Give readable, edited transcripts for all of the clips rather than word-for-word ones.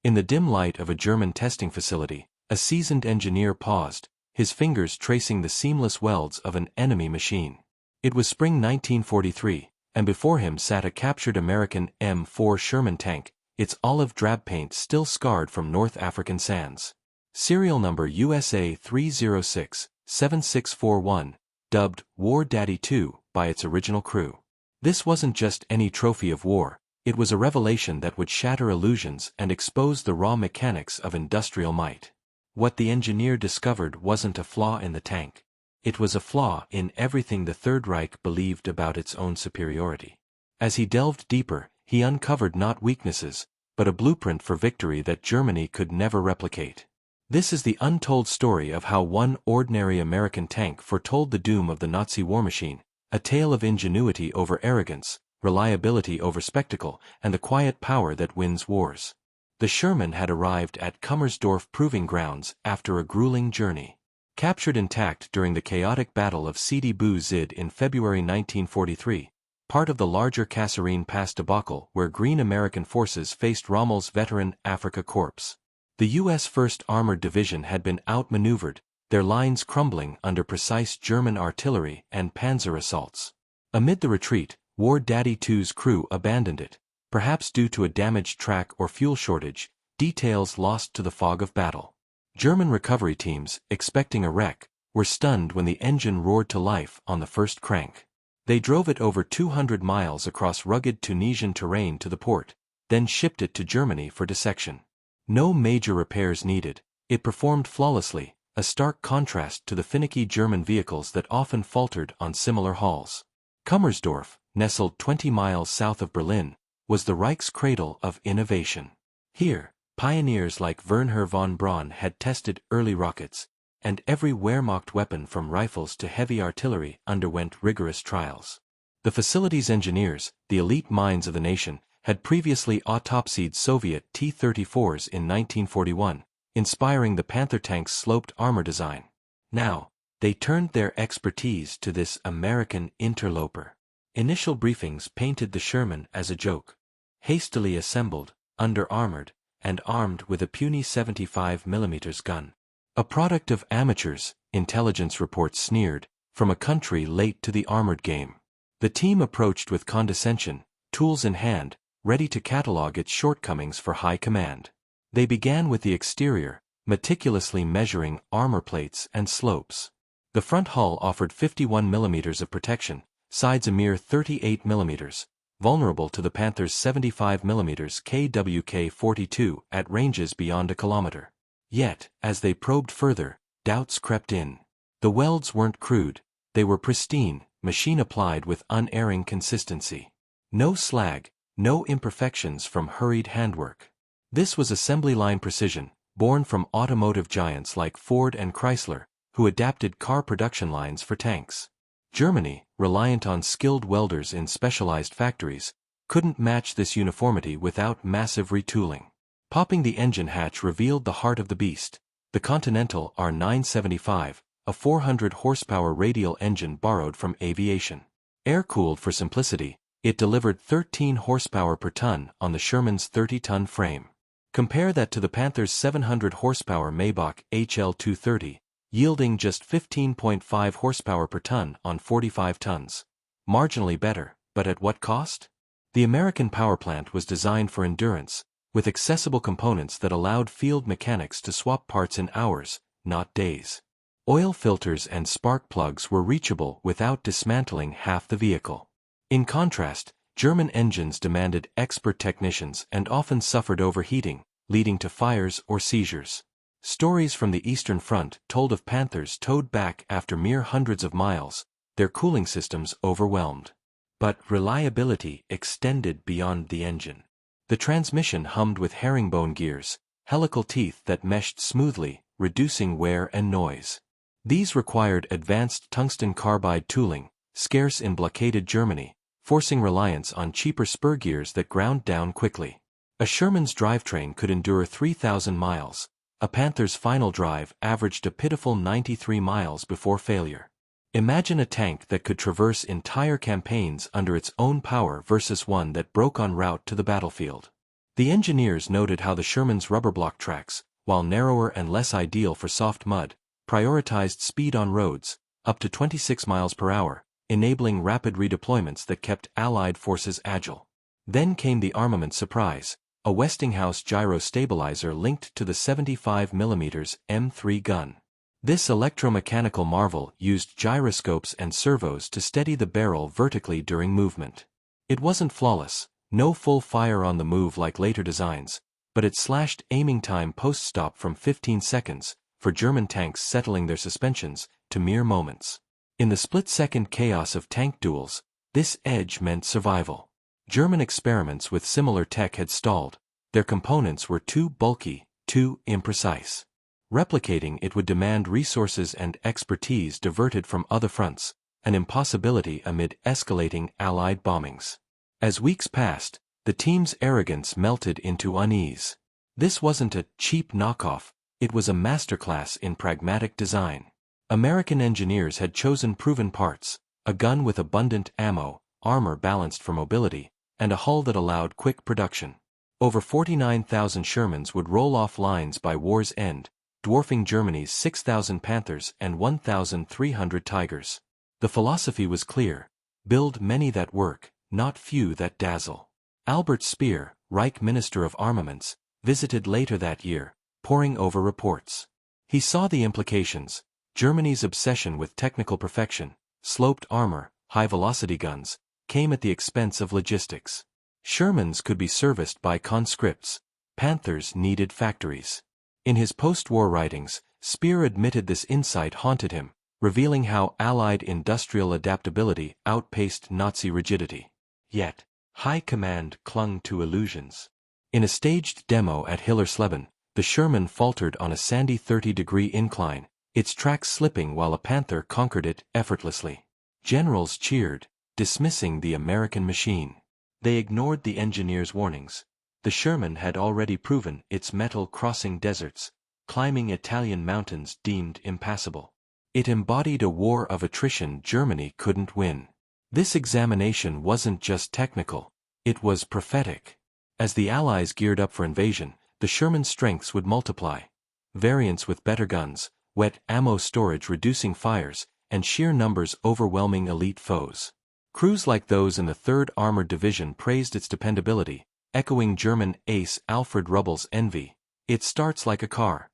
In the dim light of a German testing facility, a seasoned engineer paused, his fingers tracing the seamless welds of an enemy machine. It was spring 1943, and before him sat a captured American M4 Sherman tank, its olive drab paint still scarred from North African sands. Serial number USA 306-7641, dubbed War Daddy 2 by its original crew. This wasn't just any trophy of war, it was a revelation that would shatter illusions and expose the raw mechanics of industrial might. What the engineer discovered wasn't a flaw in the tank. It was a flaw in everything the Third Reich believed about its own superiority. As he delved deeper, he uncovered not weaknesses, but a blueprint for victory that Germany could never replicate. This is the untold story of how one ordinary American tank foretold the doom of the Nazi war machine, a tale of ingenuity over arrogance, reliability over spectacle, and the quiet power that wins wars. The Sherman had arrived at Kummersdorf Proving Grounds after a grueling journey. Captured intact during the chaotic Battle of Sidi Bou Zid in February 1943, part of the larger Kasserine Pass debacle where Green American forces faced Rommel's veteran Afrika Korps. The U.S. 1st Armored Division had been outmaneuvered, their lines crumbling under precise German artillery and panzer assaults. Amid the retreat, War Daddy 2's crew abandoned it, perhaps due to a damaged track or fuel shortage, details lost to the fog of battle. German recovery teams, expecting a wreck, were stunned when the engine roared to life on the first crank. They drove it over 200 miles across rugged Tunisian terrain to the port, then shipped it to Germany for dissection. No major repairs needed, it performed flawlessly, a stark contrast to the finicky German vehicles that often faltered on similar hauls. Kummersdorf, nestled 20 miles south of Berlin, was the Reich's cradle of innovation. Here, pioneers like Werner von Braun had tested early rockets, and every Wehrmacht weapon from rifles to heavy artillery underwent rigorous trials. The facility's engineers, the elite minds of the nation, had previously autopsied Soviet T-34s in 1941, inspiring the Panther tank's sloped armor design. Now, they turned their expertise to this American interloper. Initial briefings painted the Sherman as a joke. Hastily assembled, under-armored, and armed with a puny 75mm gun. A product of amateurs, intelligence reports sneered, from a country late to the armored game. The team approached with condescension, tools in hand, ready to catalog its shortcomings for high command. They began with the exterior, meticulously measuring armor plates and slopes. The front hull offered 51mm of protection, sides a mere 38mm, vulnerable to the Panther's 75mm KWK-42 at ranges beyond a kilometer. Yet, as they probed further, doubts crept in. The welds weren't crude, they were pristine, machine-applied with unerring consistency. No slag, no imperfections from hurried handwork. This was assembly line precision, born from automotive giants like Ford and Chrysler, who adapted car production lines for tanks. Germany, reliant on skilled welders in specialized factories, couldn't match this uniformity without massive retooling. Popping the engine hatch revealed the heart of the beast, the Continental R975, a 400-horsepower radial engine borrowed from aviation. Air-cooled for simplicity, it delivered 13 horsepower per ton on the Sherman's 30-ton frame. Compare that to the Panther's 700-horsepower Maybach HL230, yielding just 15.5 horsepower per ton on 45 tons. Marginally better, but at what cost? The American power plant was designed for endurance, with accessible components that allowed field mechanics to swap parts in hours, not days. Oil filters and spark plugs were reachable without dismantling half the vehicle. In contrast, German engines demanded expert technicians and often suffered overheating, leading to fires or seizures. Stories from the Eastern Front told of Panthers towed back after mere hundreds of miles, their cooling systems overwhelmed. But reliability extended beyond the engine. The transmission hummed with herringbone gears, helical teeth that meshed smoothly, reducing wear and noise. These required advanced tungsten carbide tooling, scarce in blockaded Germany, forcing reliance on cheaper spur gears that ground down quickly. A Sherman's drivetrain could endure 3,000 miles. A Panther's final drive averaged a pitiful 93 miles before failure. Imagine a tank that could traverse entire campaigns under its own power versus one that broke en route to the battlefield. The engineers noted how the Sherman's rubber block tracks, while narrower and less ideal for soft mud, prioritized speed on roads, up to 26 miles per hour, enabling rapid redeployments that kept Allied forces agile. Then came the armament surprise, a Westinghouse gyrostabilizer linked to the 75mm M3 gun. This electromechanical marvel used gyroscopes and servos to steady the barrel vertically during movement. It wasn't flawless, no full fire on the move like later designs, but it slashed aiming time post-stop from 15 seconds, for German tanks settling their suspensions, to mere moments. In the split-second chaos of tank duels, this edge meant survival. German experiments with similar tech had stalled. Their components were too bulky, too imprecise. Replicating it would demand resources and expertise diverted from other fronts, an impossibility amid escalating Allied bombings. As weeks passed, the team's arrogance melted into unease. This wasn't a cheap knockoff, it was a masterclass in pragmatic design. American engineers had chosen proven parts, a gun with abundant ammo, armor balanced for mobility, and a hull that allowed quick production. Over 49,000 Shermans would roll off lines by war's end, dwarfing Germany's 6,000 Panthers and 1,300 Tigers. The philosophy was clear: build many that work, not few that dazzle. Albert Speer, Reich Minister of Armaments, visited later that year, poring over reports. He saw the implications: Germany's obsession with technical perfection, sloped armor, high-velocity guns, came at the expense of logistics. Shermans could be serviced by conscripts. Panthers needed factories. In his post-war writings, Speer admitted this insight haunted him, revealing how Allied industrial adaptability outpaced Nazi rigidity. Yet, high command clung to illusions. In a staged demo at Hillersleben, the Sherman faltered on a sandy 30-degree incline, its tracks slipping while a Panther conquered it effortlessly. Generals cheered, dismissing the American machine. They ignored the engineers' warnings. The Sherman had already proven its mettle crossing deserts, climbing Italian mountains deemed impassable. It embodied a war of attrition Germany couldn't win. This examination wasn't just technical, it was prophetic. As the Allies geared up for invasion, the Sherman's strengths would multiply. Variants with better guns, wet ammo storage reducing fires, and sheer numbers overwhelming elite foes. Crews like those in the 3rd Armored Division praised its dependability, echoing German ace Alfred Rubbel's envy. It starts like a car.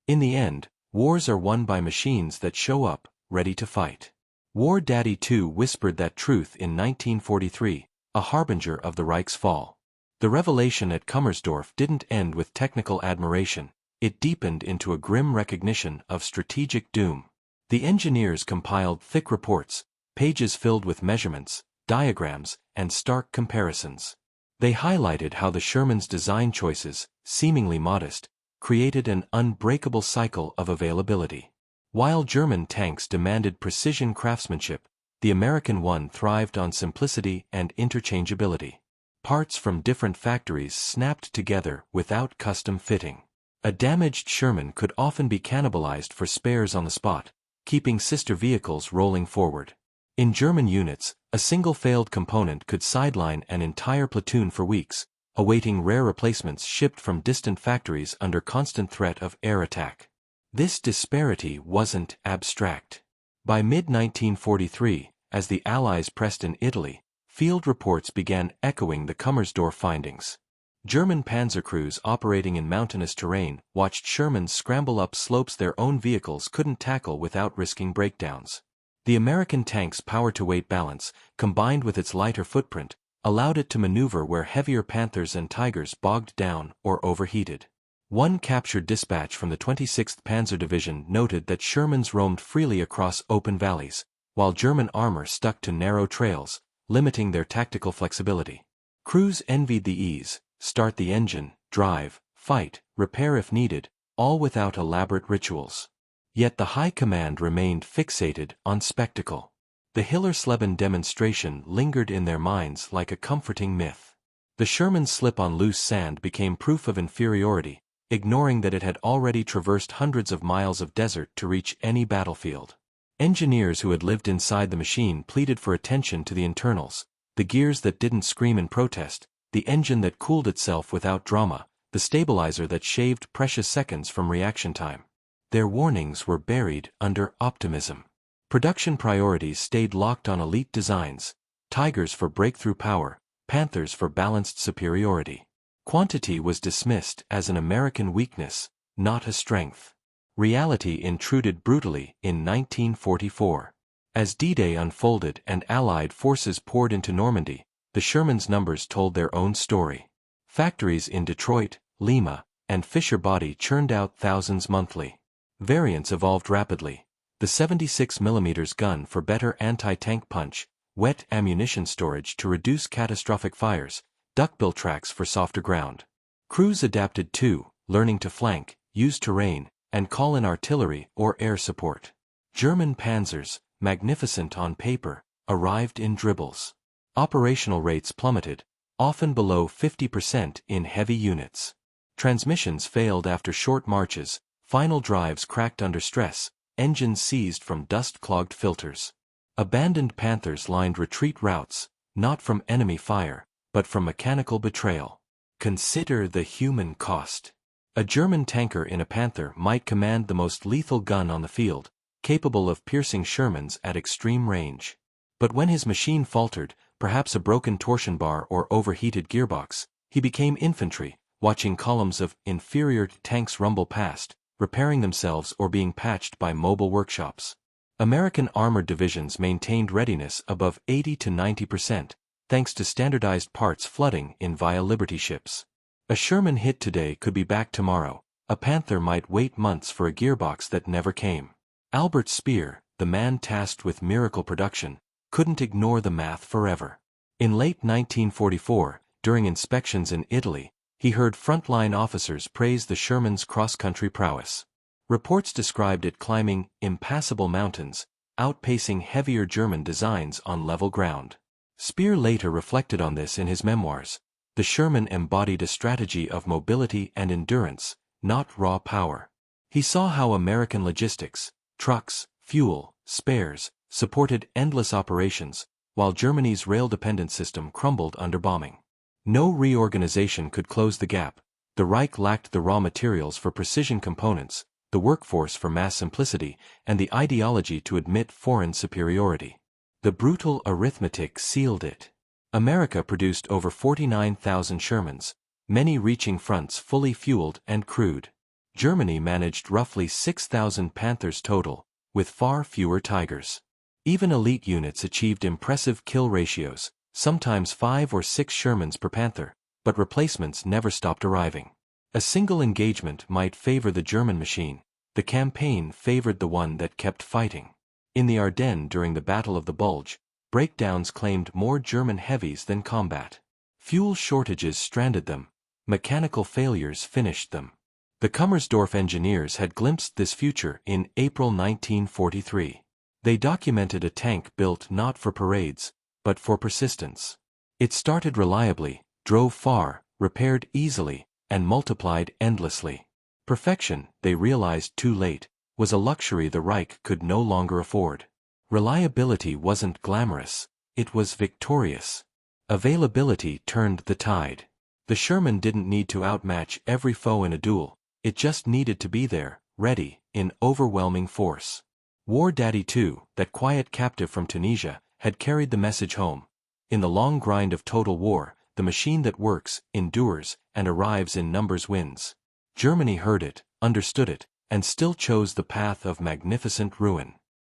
In the end, wars are won by machines that show up, ready to fight. War Daddy II whispered that truth in 1943, a harbinger of the Reich's fall. The revelation at Kummersdorf didn't end with technical admiration, it deepened into a grim recognition of strategic doom. The engineers compiled thick reports, pages filled with measurements, diagrams, and stark comparisons. They highlighted how the Sherman's design choices, seemingly modest, created an unbreakable cycle of availability. While German tanks demanded precision craftsmanship, the American one thrived on simplicity and interchangeability. Parts from different factories snapped together without custom fitting. A damaged Sherman could often be cannibalized for spares on the spot, keeping sister vehicles rolling forward. In German units, a single failed component could sideline an entire platoon for weeks, awaiting rare replacements shipped from distant factories under constant threat of air attack. This disparity wasn't abstract. By mid-1943, as the Allies pressed in Italy, field reports began echoing the Kummersdorf findings. German panzer crews operating in mountainous terrain watched Shermans scramble up slopes their own vehicles couldn't tackle without risking breakdowns. The American tank's power-to-weight balance, combined with its lighter footprint, allowed it to maneuver where heavier Panthers and Tigers bogged down or overheated. One captured dispatch from the 26th Panzer Division noted that Shermans roamed freely across open valleys, while German armor stuck to narrow trails, limiting their tactical flexibility. Crews envied the ease: start the engine, drive, fight, repair if needed, all without elaborate rituals. Yet the high command remained fixated on spectacle. The Hillersleben demonstration lingered in their minds like a comforting myth. The Sherman's slip on loose sand became proof of inferiority, ignoring that it had already traversed hundreds of miles of desert to reach any battlefield. Engineers who had lived inside the machine pleaded for attention to the internals, the gears that didn't scream in protest, the engine that cooled itself without drama, the stabilizer that shaved precious seconds from reaction time. Their warnings were buried under optimism. Production priorities stayed locked on elite designs, Tigers for breakthrough power, Panthers for balanced superiority. Quantity was dismissed as an American weakness, not a strength. Reality intruded brutally in 1944. As D-Day unfolded and Allied forces poured into Normandy, the Shermans' numbers told their own story. Factories in Detroit, Lima, and Fisher Body churned out thousands monthly. Variants evolved rapidly. The 76mm gun for better anti-tank punch, wet ammunition storage to reduce catastrophic fires, duckbill tracks for softer ground. Crews adapted too, learning to flank, use terrain, and call in artillery or air support. German panzers, magnificent on paper, arrived in dribbles. Operational rates plummeted, often below 50% in heavy units. Transmissions failed after short marches, final drives cracked under stress, engines seized from dust-clogged filters. Abandoned Panthers lined retreat routes, not from enemy fire, but from mechanical betrayal. Consider the human cost. A German tanker in a Panther might command the most lethal gun on the field, capable of piercing Shermans at extreme range. But when his machine faltered, perhaps a broken torsion bar or overheated gearbox, he became infantry, watching columns of inferior tanks rumble past, repairing themselves or being patched by mobile workshops. American armored divisions maintained readiness above 80 to 90%, thanks to standardized parts flooding in via Liberty ships. A Sherman hit today could be back tomorrow. A Panther might wait months for a gearbox that never came. Albert Speer, the man tasked with miracle production, couldn't ignore the math forever. In late 1944, during inspections in Italy, he heard frontline officers praise the Sherman's cross-country prowess. Reports described it climbing impassable mountains, outpacing heavier German designs on level ground. Speer later reflected on this in his memoirs. The Sherman embodied a strategy of mobility and endurance, not raw power. He saw how American logistics, trucks, fuel, spares, supported endless operations, while Germany's rail-dependent system crumbled under bombing. No reorganization could close the gap. The Reich lacked the raw materials for precision components, the workforce for mass simplicity, and the ideology to admit foreign superiority. The brutal arithmetic sealed it. America produced over 49,000 Shermans, many reaching fronts fully fueled and crewed. Germany managed roughly 6,000 Panthers total, with far fewer Tigers. Even elite units achieved impressive kill ratios, sometimes 5 or 6 Shermans per Panther, but replacements never stopped arriving. A single engagement might favor the German machine, the campaign favored the one that kept fighting. In the Ardennes during the Battle of the Bulge, breakdowns claimed more German heavies than combat. Fuel shortages stranded them, mechanical failures finished them. The Kummersdorf engineers had glimpsed this future in April 1943. They documented a tank built not for parades, but for persistence. It started reliably, drove far, repaired easily, and multiplied endlessly. Perfection, they realized too late, was a luxury the Reich could no longer afford. Reliability wasn't glamorous, it was victorious. Availability turned the tide. The Sherman didn't need to outmatch every foe in a duel, it just needed to be there, ready, in overwhelming force. War Daddy 2, that quiet captive from Tunisia, had carried the message home. In the long grind of total war, the machine that works, endures, and arrives in numbers wins. Germany heard it, understood it, and still chose the path of magnificent ruin.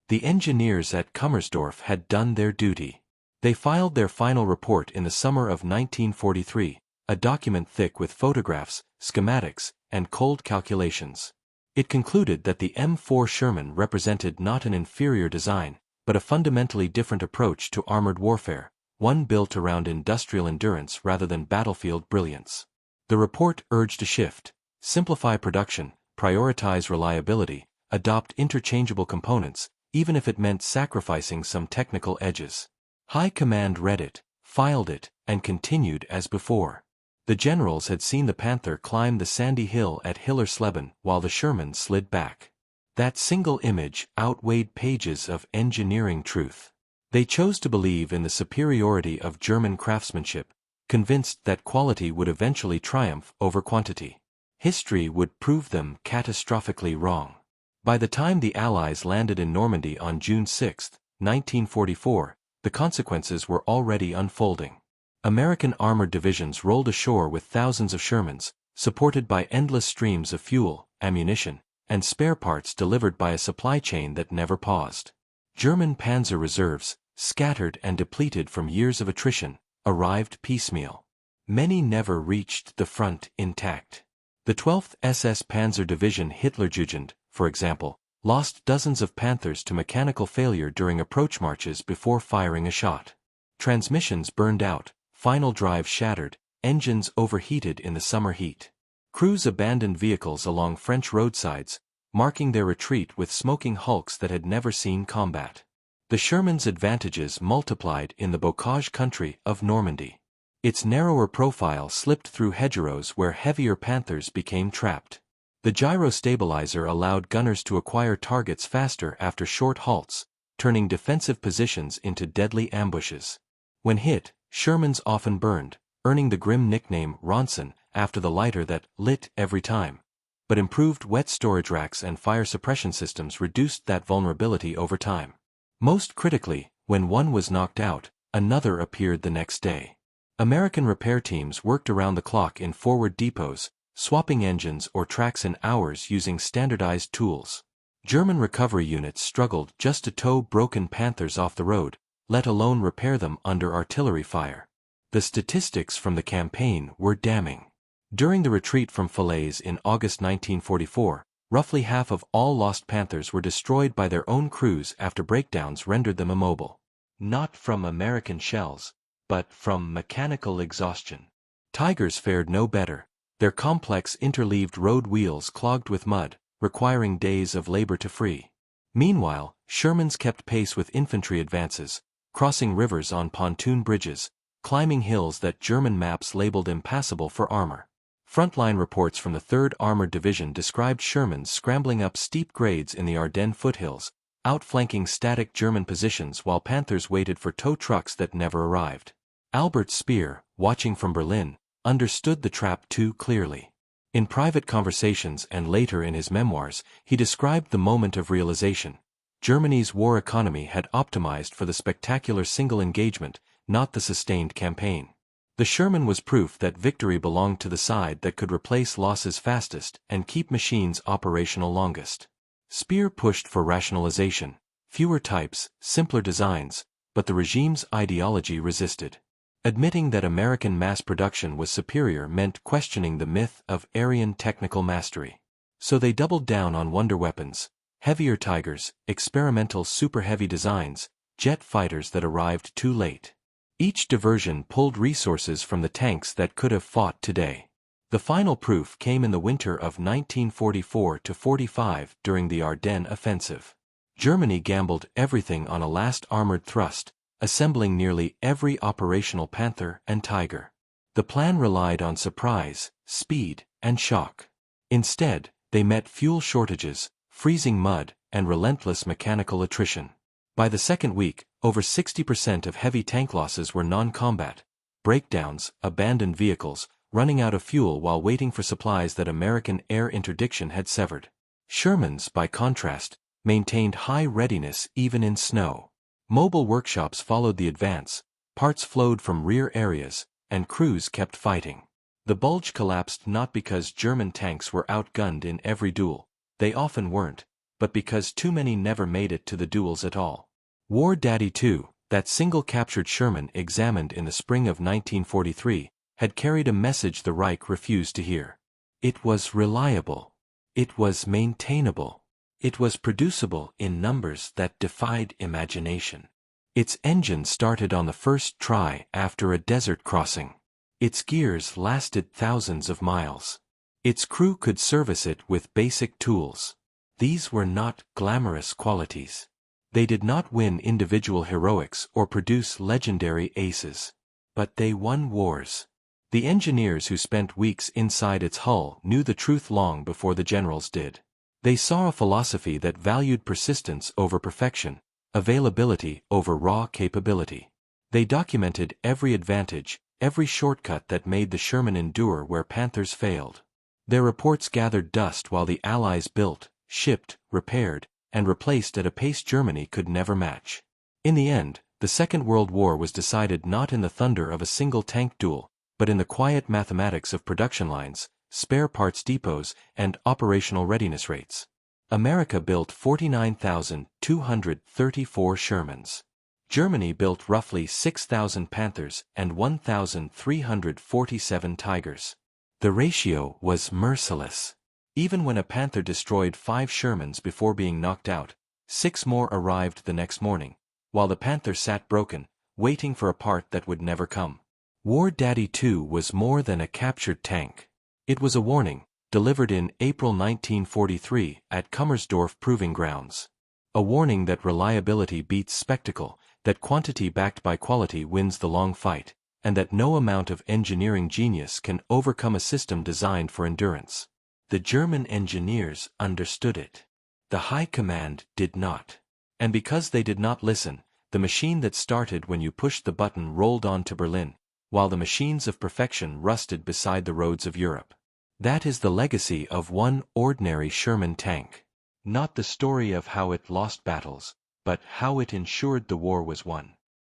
The engineers at Kummersdorf had done their duty. They filed their final report in the summer of 1943, a document thick with photographs, schematics, and cold calculations. It concluded that the M4 Sherman represented not an inferior design, but a fundamentally different approach to armored warfare, one built around industrial endurance rather than battlefield brilliance. The report urged a shift: simplify production, prioritize reliability, adopt interchangeable components, even if it meant sacrificing some technical edges. High Command read it, filed it, and continued as before. The generals had seen the Panther climb the sandy hill at Hillersleben while the Sherman slid back. That single image outweighed pages of engineering truth. They chose to believe in the superiority of German craftsmanship, convinced that quality would eventually triumph over quantity. History would prove them catastrophically wrong. By the time the Allies landed in Normandy on June 6, 1944, the consequences were already unfolding. American armored divisions rolled ashore with thousands of Shermans, supported by endless streams of fuel, ammunition, and spare parts delivered by a supply chain that never paused. German panzer reserves, scattered and depleted from years of attrition, arrived piecemeal. Many never reached the front intact. The 12th SS Panzer Division Hitlerjugend, for example, lost dozens of Panthers to mechanical failure during approach marches before firing a shot. Transmissions burned out, final drives shattered, engines overheated in the summer heat. Crews abandoned vehicles along French roadsides, marking their retreat with smoking hulks that had never seen combat. The Sherman's advantages multiplied in the bocage country of Normandy. Its narrower profile slipped through hedgerows where heavier Panthers became trapped. The gyrostabilizer allowed gunners to acquire targets faster after short halts, turning defensive positions into deadly ambushes. When hit, Shermans often burned, earning the grim nickname Ronson after the lighter that lit every time. But improved wet storage racks and fire suppression systems reduced that vulnerability over time. Most critically, when one was knocked out, another appeared the next day. American repair teams worked around the clock in forward depots, swapping engines or tracks in hours using standardized tools. German recovery units struggled just to tow broken Panthers off the road, let alone repair them under artillery fire. The statistics from the campaign were damning. During the retreat from Falaise in August 1944, roughly half of all lost Panthers were destroyed by their own crews after breakdowns rendered them immobile. Not from American shells, but from mechanical exhaustion. Tigers fared no better, their complex interleaved road wheels clogged with mud, requiring days of labor to free. Meanwhile, Shermans kept pace with infantry advances, crossing rivers on pontoon bridges, climbing hills that German maps labeled impassable for armor. Frontline reports from the 3rd Armored Division described Shermans scrambling up steep grades in the Ardennes foothills, outflanking static German positions while Panthers waited for tow trucks that never arrived. Albert Speer, watching from Berlin, understood the trap too clearly. In private conversations and later in his memoirs, he described the moment of realization. Germany's war economy had optimized for the spectacular single engagement, not the sustained campaign. The Sherman was proof that victory belonged to the side that could replace losses fastest and keep machines operational longest. Speer pushed for rationalization, fewer types, simpler designs, but the regime's ideology resisted. Admitting that American mass production was superior meant questioning the myth of Aryan technical mastery. So they doubled down on wonder weapons, heavier Tigers, experimental super-heavy designs, jet fighters that arrived too late. Each diversion pulled resources from the tanks that could have fought today. The final proof came in the winter of 1944-45 during the Ardennes offensive. Germany gambled everything on a last armored thrust, assembling nearly every operational Panther and Tiger. The plan relied on surprise, speed, and shock. Instead, they met fuel shortages, freezing mud, and relentless mechanical attrition. By the second week, over 60% of heavy tank losses were non-combat, breakdowns, abandoned vehicles, running out of fuel while waiting for supplies that American air interdiction had severed. Shermans, by contrast, maintained high readiness even in snow. Mobile workshops followed the advance, parts flowed from rear areas, and crews kept fighting. The bulge collapsed not because German tanks were outgunned in every duel, they often weren't, but because too many never made it to the duels at all. War Daddy 2, that single captured Sherman examined in the spring of 1943, had carried a message the Reich refused to hear. It was reliable. It was maintainable. It was producible in numbers that defied imagination. Its engine started on the first try after a desert crossing. Its gears lasted thousands of miles. Its crew could service it with basic tools. These were not glamorous qualities. They did not win individual heroics or produce legendary aces. But they won wars. The engineers who spent weeks inside its hull knew the truth long before the generals did. They saw a philosophy that valued persistence over perfection, availability over raw capability. They documented every advantage, every shortcut that made the Sherman endure where Panthers failed. Their reports gathered dust while the Allies built, shipped, repaired, and replaced at a pace Germany could never match. In the end, the Second World War was decided not in the thunder of a single tank duel, but in the quiet mathematics of production lines, spare parts depots, and operational readiness rates. America built 49,234 Shermans. Germany built roughly 6,000 Panthers and 1,347 Tigers. The ratio was merciless. Even when a Panther destroyed 5 Shermans before being knocked out, 6 more arrived the next morning, while the Panther sat broken, waiting for a part that would never come. War Daddy 2 was more than a captured tank. It was a warning, delivered in April 1943 at Kummersdorf Proving Grounds. A warning that reliability beats spectacle, that quantity backed by quality wins the long fight, and that no amount of engineering genius can overcome a system designed for endurance. The German engineers understood it. The High Command did not. And because they did not listen, the machine that started when you pushed the button rolled on to Berlin, while the machines of perfection rusted beside the roads of Europe. That is the legacy of one ordinary Sherman tank. Not the story of how it lost battles, but how it ensured the war was won.